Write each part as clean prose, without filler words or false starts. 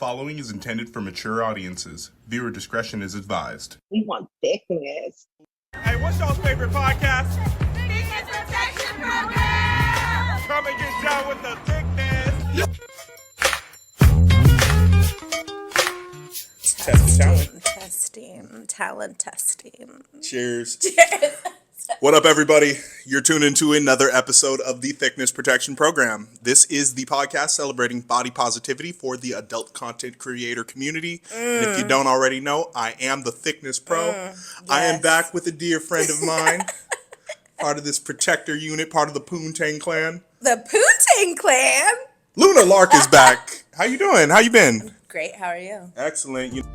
following is intended for mature audiences. Viewer discretion is advised. We want thickness. Hey, what's y'all's favorite podcast? Thickness Protection Program! Come and get down with the thickness. Test the talent. Talent testing. Cheers. Cheers. What up, everybody? You're tuned into another episode of the Thickness Protection Program. This is the podcast celebrating body positivity for the adult content creator community. And if you don't already know, I am the Thickness Pro. Yes. I am back with a dear friend of mine, part of this protector unit, part of the Poontang clan. The Poontang clan. Luna Lark is back. How you doing? How you been? Great. How are you? Excellent.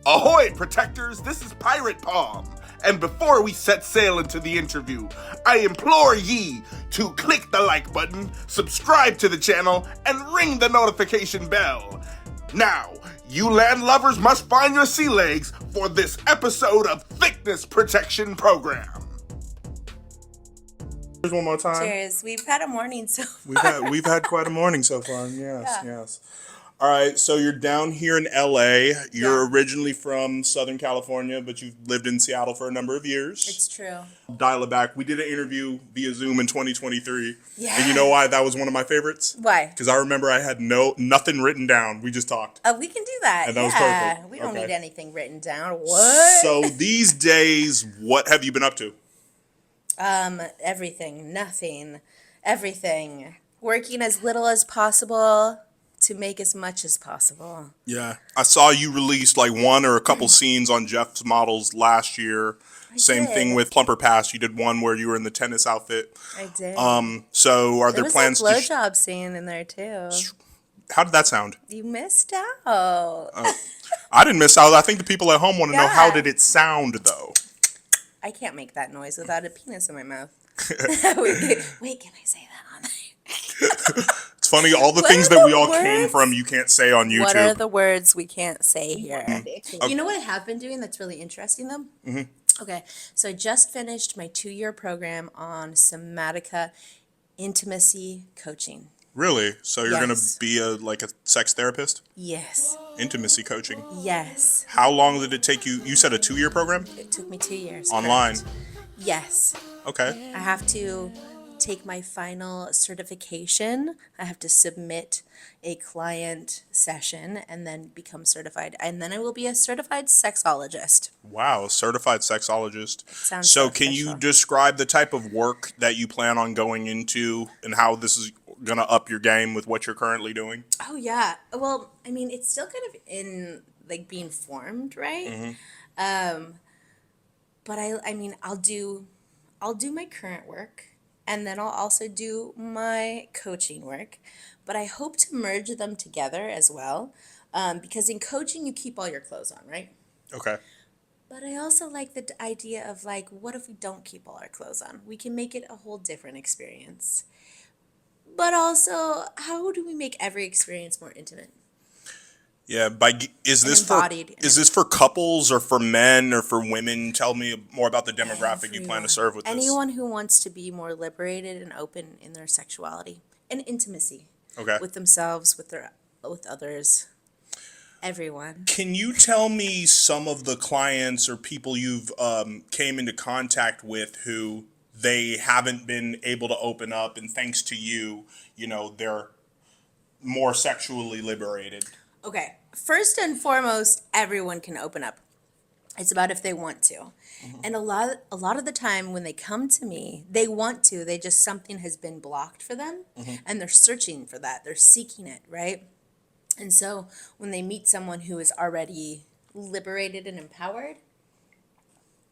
Ahoy, protectors! This is Pirate Palm. And before we set sail into the interview, I implore ye to click the like button, subscribe to the channel, and ring the notification bell. Now, you land lovers must find your sea legs for this episode of Thickness Protection Program. Cheers one more time. Cheers. We've had a morning so far. We've had quite a morning so far. Yes. All right, so you're down here in LA. You're originally from Southern California, but you've lived in Seattle for a number of years. It's true. Dial it back. We did an interview via Zoom in 2023. Yeah. And you know why that was one of my favorites? Why? Because I remember I had nothing written down. We just talked. We can do that. And that was perfect. We don't Okay. need anything written down. What? So these days, what have you been up to? Everything. Nothing. Everything. Working as little as possible to make as much as possible. Yeah. I saw you released like one or a couple scenes on Jeff's Models last year. Same did. thing with Plumper Pass. You did one where you were in the tennis outfit. I did. So are there plans There to... was a blowjob scene in there too. How did that sound? You missed out. I didn't miss out. I think the people at home want to know, Yeah. how did it sound, though? I can't make that noise without a penis in my mouth. Wait, can I say that on there? It's funny, all the What things are that we the all came words? from, you can't say on YouTube. What are the words we can't say here? Mm-hmm. You know what I have been doing that's really interesting though? Mm-hmm. Okay, so I just finished my 2-year program on somatica intimacy coaching. Really? So you're going to Yes. be a sex therapist? Yes, Intimacy coaching. yes. How long did it take you? You said a 2-year program? It took me 2 years. Online? correct. Yes. Okay. I have to take my final certification. I have to submit a client session and then become certified. And then I will be a certified sexologist. Wow, certified sexologist. Sounds So so can you official. describe the type of work that you plan on going into and how this is going to up your game with what you're currently doing? Oh yeah. Well, I mean, it's still kind of in like being formed, right? But I mean, I'll do my current work, and then I'll also do my coaching work. But I hope to merge them together as well, because in coaching you keep all your clothes on, right? Okay. But I also like the idea of like, what if we don't keep all our clothes on? We can make it a whole different experience. But also, how do we make every experience more intimate? Yeah, is embodied. this for couples or for men or for women? Tell me more about the demographic you plan to serve with this. Anyone who wants to be more liberated and open in their sexuality and intimacy Okay. with themselves, with others, everyone. Can you tell me some of the clients or people you've came into contact with who they haven't been able to open up, and thanks to you, they're more sexually liberated? Okay, first and foremost, everyone can open up. It's about if they want to. And a lot of the time when they come to me, they want to, something has been blocked for them and they're searching for that. They're seeking it, right? And so when they meet someone who is already liberated and empowered,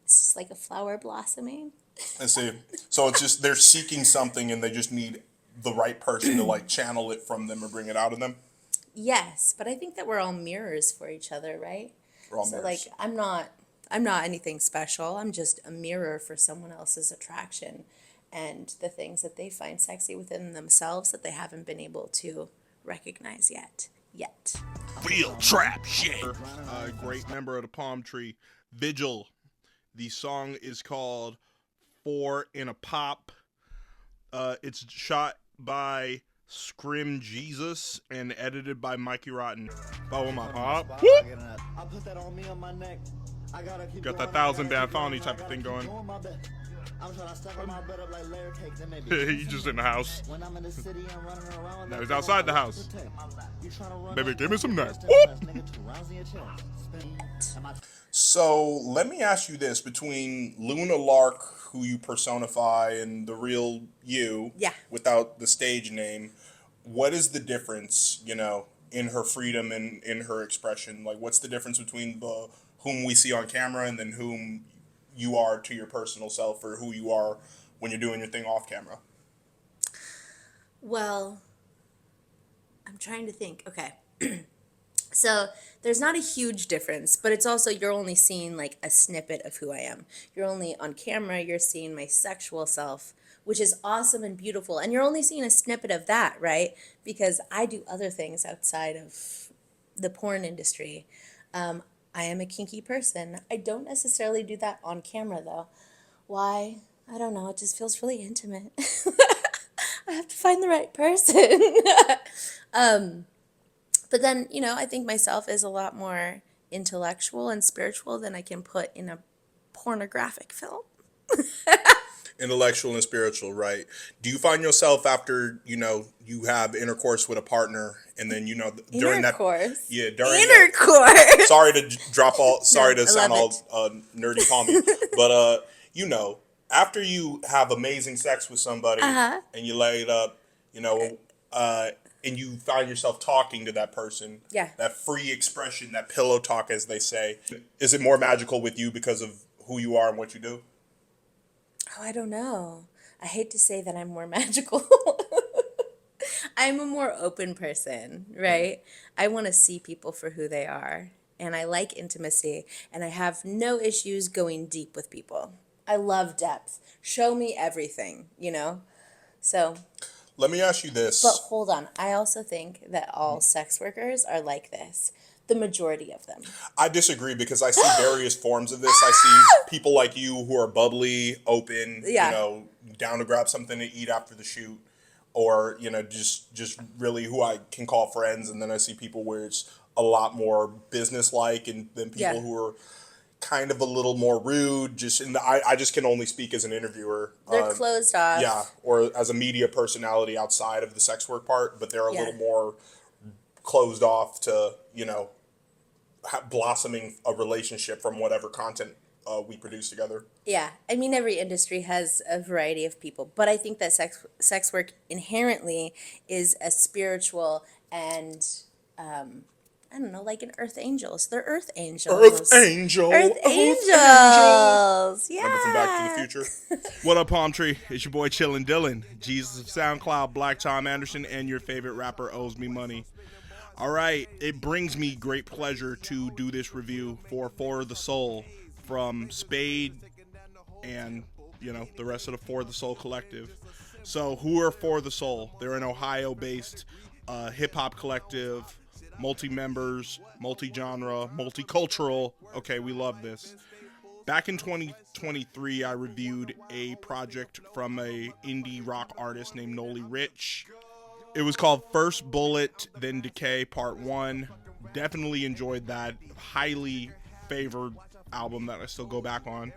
it's just like a flower blossoming. I see. So it's just they're seeking something and they just need the right person to channel it from them or bring it out of them. Yes, but I think that we're all mirrors for each other, right? We're all So mirrors. I'm not anything special. I'm just a mirror for someone else's attraction and the things that they find sexy within themselves that they haven't been able to recognize yet. Real trap shit. A great member of the Palm Tree Vigil. The song is called 4 in a Pop. It's shot by Scrim Jesus and edited by Mikey Rotten. Bow my pop. I put that on me on my neck. I gotta keep Got going, that 1,000 I gotta band keep going, felony I type of gotta thing keep going. doing my best. I'm trying to stack on my bed up like layer cakes and maybe. He's just in the house. When I'm in the city, I'm running around. Now he's outside the house. You tryna run Baby, up give me on some me, neck. rest in Whoop. peace, nigga, 2 rounds in your chest. Spin. Am I So let me ask you this: between Luna Lark, who you personify, and the real you, Yeah. without the stage name, what is the difference? You know, in her freedom and in her expression. Like, what's the difference between the whom we see on camera and then whom you are to your personal self, or who you are when you're doing your thing off camera? Well, I'm trying to think. Okay. So there's not a huge difference, but it's also you're only seeing like a snippet of who I am. You're only on camera, you're seeing my sexual self, which is awesome and beautiful. And you're only seeing a snippet of that, right? Because I do other things outside of the porn industry. I am a kinky person. I don't necessarily do that on camera though. Why? I don't know. It just feels really intimate. I have to find the right person. But then, you know, I think myself is a lot more intellectual and spiritual than I can put in a pornographic film. Intellectual and spiritual, right? Do you find yourself after you have intercourse with a partner, and then during Intercourse? that during Intercourse. sorry to drop all sorry No, to I sound all love nerdy palmy, but after you have amazing sex with somebody and you lay it up, and you find yourself talking to that person, Yeah. that free expression, that pillow talk, as they say, is it more magical with you because of who you are and what you do? Oh, I don't know. I hate to say that I'm more magical. I'm a more open person, right? I want to see people for who they are. And I like intimacy. And I have no issues going deep with people. I love depth. Show me everything, So, Let me ask you this. but hold on. I also think that all sex workers are like this. The majority of them. I disagree because I see various forms of this. I see people like you who are bubbly, open, Yeah. down to grab something to eat after the shoot, or just really who I can call friends. And then I see people where it's a lot more business-like, and then people Yeah. who are kind of a little more rude. I just can only speak as an interviewer. They're closed off. Yeah, or as a media personality outside of the sex work part, but they're a Yeah. little more closed off to blossoming a relationship from whatever content we produce together. Yeah, I mean every industry has a variety of people, but I think that sex work inherently is a spiritual and I don't know, like an earth angels. They're earth angels. Earth angel. Earth Earth angels. Yeah. Remember from Back to the Future? What up, Palm Tree? It's your boy Chillin' Dylan, Jesus of SoundCloud, Black Tom Anderson, and your favorite rapper owes me money. All right, it brings me great pleasure to do this review for the Soul from Spade and, the rest of the For the Soul collective. So who are For the Soul? They're an Ohio-based hip-hop collective, multi-members, multi-genre, multicultural. Okay, we love this. Back in 2023, I reviewed a project from a indie rock artist named Noli Rich. It was called First Bullet, Then Decay, Part 1. Definitely enjoyed that. Highly favored album that I still go back on.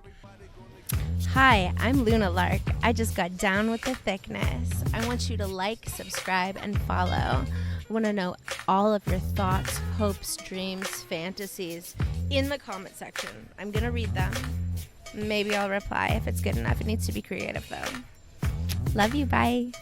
Hi, I'm Luna Lark. I just got down with the thickness. I want you to like, subscribe, and follow. I want to know all of your thoughts, hopes, dreams, fantasies in the comment section. I'm going to read them. Maybe I'll reply if it's good enough. It needs to be creative, though. Love you. Bye.